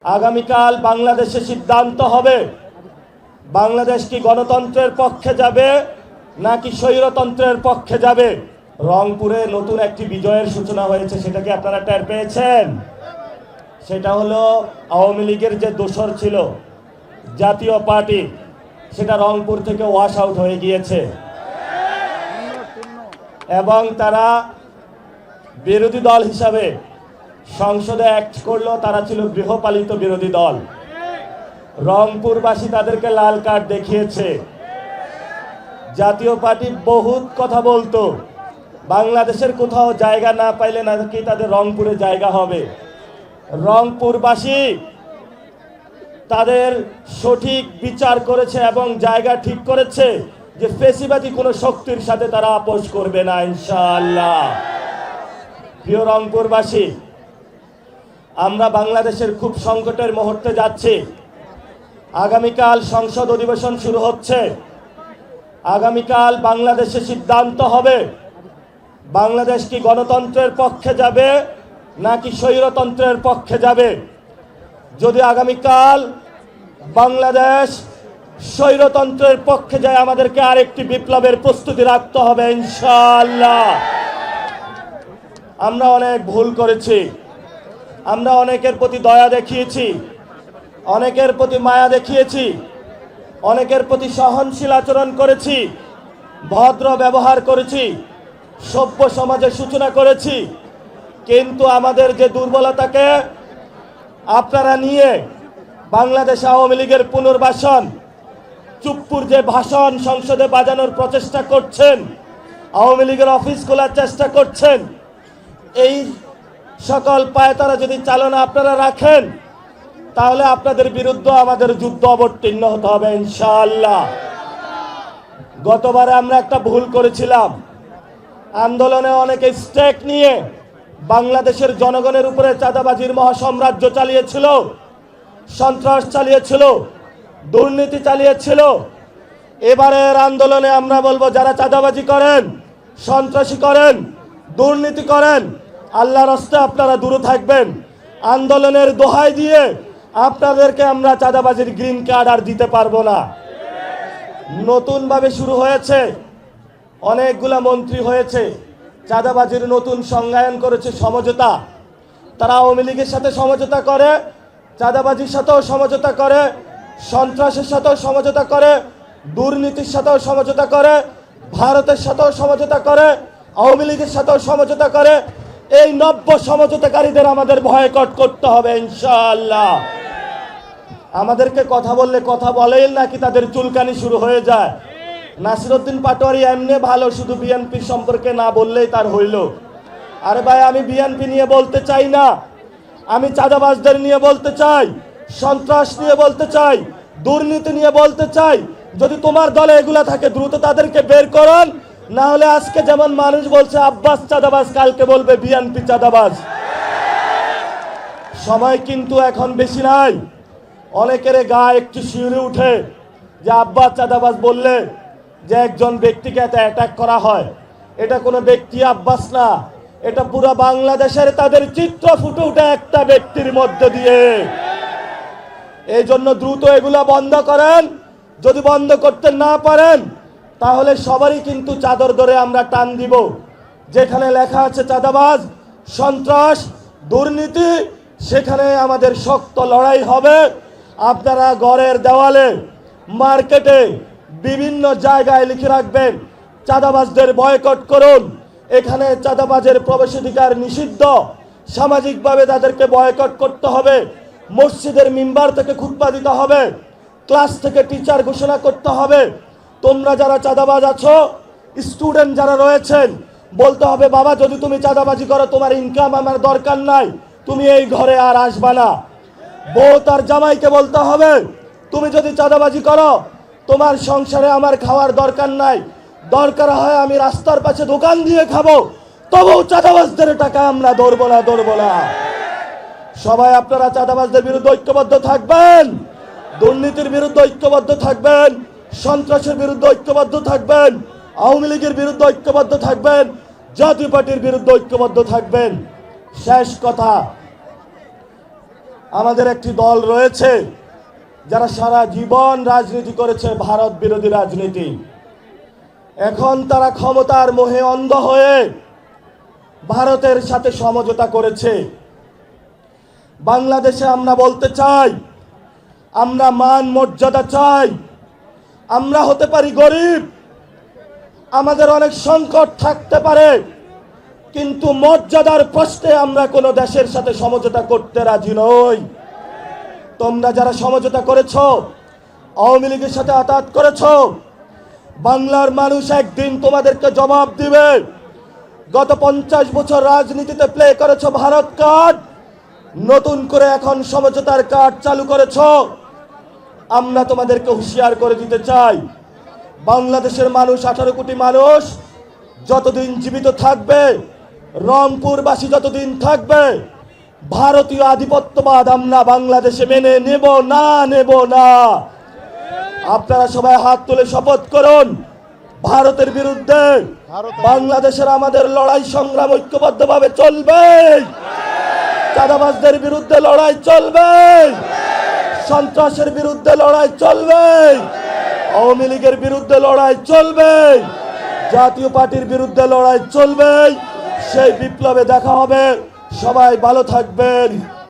আগামীকাল বাংলাদেশে সিদ্ধান্ত হবে বাংলাদেশ কি গণতন্ত্রের পক্ষে যাবে নাকি স্বৈরতন্ত্রের পক্ষে যাবে। রংপুরে নতুন একটি বিজয়ের সূচনা হয়েছে, সেটা কি আপনারা টের পেয়েছেন? সেটা হলো আওয়ামী লীগের যে দোসর ছিল জাতীয় পার্টি, সেটা রংপুর থেকে ওয়াশ আউট হয়ে গিয়েছে এবং তারা বিরোধী দল হিসাবে সংসদে অ্যাক্ট করলো। তারা ছিল গৃহপালিত বিরোধী দল। রংপুরবাসী তাদেরকে লাল কার্ড দেখিয়েছে। জাতীয় পার্টি বহুত কথা বলতো, বাংলাদেশের কোথাও জায়গা না পাইলে নাকি তাদের রংপুরে জায়গা হবে। রংপুরবাসী তাদের সঠিক বিচার করেছে এবং জায়গা ঠিক করেছে যে ফেসিবাদী কোনো শক্তির সাথে তারা আপোষ করবে না ইনশাআল্লাহ। প্রিয় রংপুরবাসী, আমরা বাংলাদেশের খুব সংকটের মুহূর্তে যাচ্ছি। আগামীকাল সংসদ অধিবেশন শুরু হচ্ছে। আগামীকাল বাংলাদেশে সিদ্ধান্ত হবে বাংলাদেশ কি গণতন্ত্রের পক্ষে যাবে নাকি স্বৈরতন্ত্রের পক্ষে যাবে। যদি আগামীকাল বাংলাদেশ স্বৈরতন্ত্রের পক্ষে যায়, আমাদেরকে আরেকটি বিপ্লবের প্রস্তুতি রাখতে হবে ইনশাআল্লাহ। আমরা অনেক ভুল করেছি, আমরা অনেকের প্রতি দয়া দেখিয়েছি, অনেকের প্রতি মায়া দেখিয়েছি, অনেকের প্রতি সহনশীল আচরণ করেছি, ভদ্র ব্যবহার করেছি, সভ্য সমাজের সূচনা করেছি। কিন্তু আমাদের যে দুর্বলতাকে আপনারা নিয়ে বাংলাদেশ আওয়ামী লীগের পুনর্বাসন, চুপ্পুর যে ভাষণ সংসদে বাজানোর প্রচেষ্টা করছেন, আওয়ামী লীগের অফিস খোলার চেষ্টা করছেন, এই সকল পায়তারা যদি চালনা আপনারা রাখেন, তাহলে আপনাদের বিরুদ্ধে আমাদের যুদ্ধ অবতীর্ণ হতে হবে ইনশাআল্লাহ। গতবারে আমরা একটা ভুল করেছিলাম, আন্দোলনে অনেকে স্টেক নিয়ে বাংলাদেশের জনগণের উপরে চাঁদাবাজির মহাসাম্রাজ্য চালিয়েছিল, সন্ত্রাস চালিয়েছিল, দুর্নীতি চালিয়েছিল। এবারের আন্দোলনে আমরা বলবো, যারা চাঁদাবাজি করেন, সন্ত্রাসী করেন, দুর্নীতি করেন, আল্লাহর রাস্তে আপনারা দূরে থাকবেন। আন্দোলনের দোহাই দিয়ে আপনাদেরকে আমরা চাঁদাবাজির গ্রিন কার্ড আর দিতে পারবো না। নতুনভাবে শুরু হয়েছে, অনেকগুলা মন্ত্রী হয়েছে, চাঁদাবাজির নতুন সংজ্ঞায়ন করেছে সমঝোতা। তারা আওয়ামী লীগের সাথে সমঝোতা করে, চাঁদাবাজির সাথেও সমঝোতা করে, সন্ত্রাসের সাথেও সমঝোতা করে, দুর্নীতির সাথেও সমঝোতা করে, ভারতের সাথেও সমঝোতা করে, আওয়ামী লীগের সাথেও সমঝোতা করে। এই নব্য সমঝোতাকারীদের আমাদের বয়কট করতে হবে ইনশাআল্লাহ। আমাদেরকে কথা বললে কথা বলেই নাকি তাদের চুলকানি শুরু হয়ে যায়। নাসিরউদ্দিন পাটোয়ারি এমনি ভালো, শুধু বিএনপি সম্পর্কে না বললেই তার হইল। আরে ভাই, আমি বিএনপি নিয়ে বলতে চাই না, আমি চাঁদাবাজদের নিয়ে বলতে চাই, সন্ত্রাস নিয়ে বলতে চাই, দুর্নীতি নিয়ে বলতে চাই। যদি তোমার দলে এগুলা থাকে, দ্রুত তাদেরকে বের করুন, না হলে আজকে যেমন মানুষ বলছে আব্বাস চাঁদাবাজ, কালকে বলবে বিএনপি চাঁদাবাজ। সময় কিন্তু এখন বেশি নাই। অনেকের গায়ে একটু শিউরে উঠে যে আব্বাস চাঁদাবাজ বললে যে একজন ব্যক্তিকে এত অ্যাটাক করা হয়। এটা কোনো ব্যক্তি আব্বাস না, এটা পুরো বাংলাদেশের তাদের চিত্র ফুটে উঠে একটা ব্যক্তির মধ্য দিয়ে। এই জন্য দ্রুত এগুলা বন্ধ করেন। যদি বন্ধ করতে না পারেন, তাহলে সবারই কিন্তু চাদর ধরে আমরা টান দিব। যেখানে লেখা আছে চাঁদাবাজ, সন্ত্রাস, দুর্নীতি, সেখানে আমাদের শক্ত লড়াই হবে। আপনারা ঘরের দেওয়ালে, মার্কেটে, বিভিন্ন জায়গায় লিখে রাখবেন, চাঁদাবাজদের বয়কট করুন। এখানে চাঁদাবাজের প্রবেশাধিকার নিষিদ্ধ, সামাজিকভাবে তাদেরকে বয়কট করতে হবে। মসজিদের মিম্বার থেকে খুতবা দিতে হবে, ক্লাস থেকে টিচার ঘোষণা করতে হবে। তোমরা যারা চাঁদাবাজ আছো, স্টুডেন্ট যারা রয়েছেন, বলতে হবে, বাবা যদি তুমি চাঁদাবাজি করো, তোমার ইনকাম আমার দরকার নাই, তুমি এই ঘরে আর আসবা না। বউ তার জামাইকে বলতে হবে, তুমি যদি চাঁদাবাজি করো, তোমার সংসারে আমার খাওয়ার দরকার নাই, দরকার হয় আমি রাস্তার পাশে দোকান দিয়ে খাবো, তবুও চাঁদাবাজদের টাকা আমরা ধরবো না। সবাই আপনারা চাঁদাবাজদের বিরুদ্ধে ঐক্যবদ্ধ থাকবেন, দুর্নীতির বিরুদ্ধে ঐক্যবদ্ধ থাকবেন, সন্ত্রাসের বিরুদ্ধে ঐক্যবদ্ধ থাকবেন, আওয়ামী লীগের বিরুদ্ধে ঐক্যবদ্ধ থাকবেন, জাতীয় পার্টির বিরুদ্ধে ঐক্যবদ্ধ থাকবেন। শেষ কথা, আমাদের একটি দল রয়েছে যারা সারা জীবন রাজনীতি করেছে, ভারত বিরোধী রাজনীতি। এখন তারা ক্ষমতার মোহে অন্ধ হয়ে ভারতের সাথে সমঝোতা করেছে। বাংলাদেশে আমরা বলতে চাই, আমরা মান মর্যাদা চাই। আমরা হতে পারি গরিব, আমাদের অনেক সংকট থাকতে পারে, কিন্তু মর্যাদার প্রশ্নে আমরা কোনো দেশের সাথে সমঝোতা করতে রাজি নই। তোমরা যারা সমঝোতা করেছো, আওয়ামী লীগের সাথে আতাত করেছো, বাংলার মানুষ একদিন তোমাদেরকে জবাব দিবে। গত 50 বছর রাজনীতিতে প্লে করেছো ভারত কার্ড, নতুন করে এখন সমঝোতার কার্ড চালু করেছো। আমরা তোমাদেরকে হুঁশিয়ার করে দিতে চাই, বাংলাদেশের মানুষ 18 কোটি মানুষ যতদিন জীবিত থাকবে, রংপুরবাসী যতদিন থাকবে, ভারতীয় আধিপত্যবাদ আমরা বাংলাদেশে মেনে নেব না। আপনারা সবাই হাত তুলে শপথ করুন, ভারতের বিরুদ্ধে বাংলাদেশের আমাদের লড়াই সংগ্রাম ঐক্যবদ্ধভাবে চলবে। চাঁদাবাজদের বিরুদ্ধে লড়াই চলবে, সন্ত্রাসের বিরুদ্ধে লড়াই চলবে, আওয়ামী লীগের বিরুদ্ধে লড়াই চলবে, জাতীয় পার্টির বিরুদ্ধে লড়াই চলবে। সেই বিপ্লবে দেখা হবে। সবাই ভালো থাকবেন।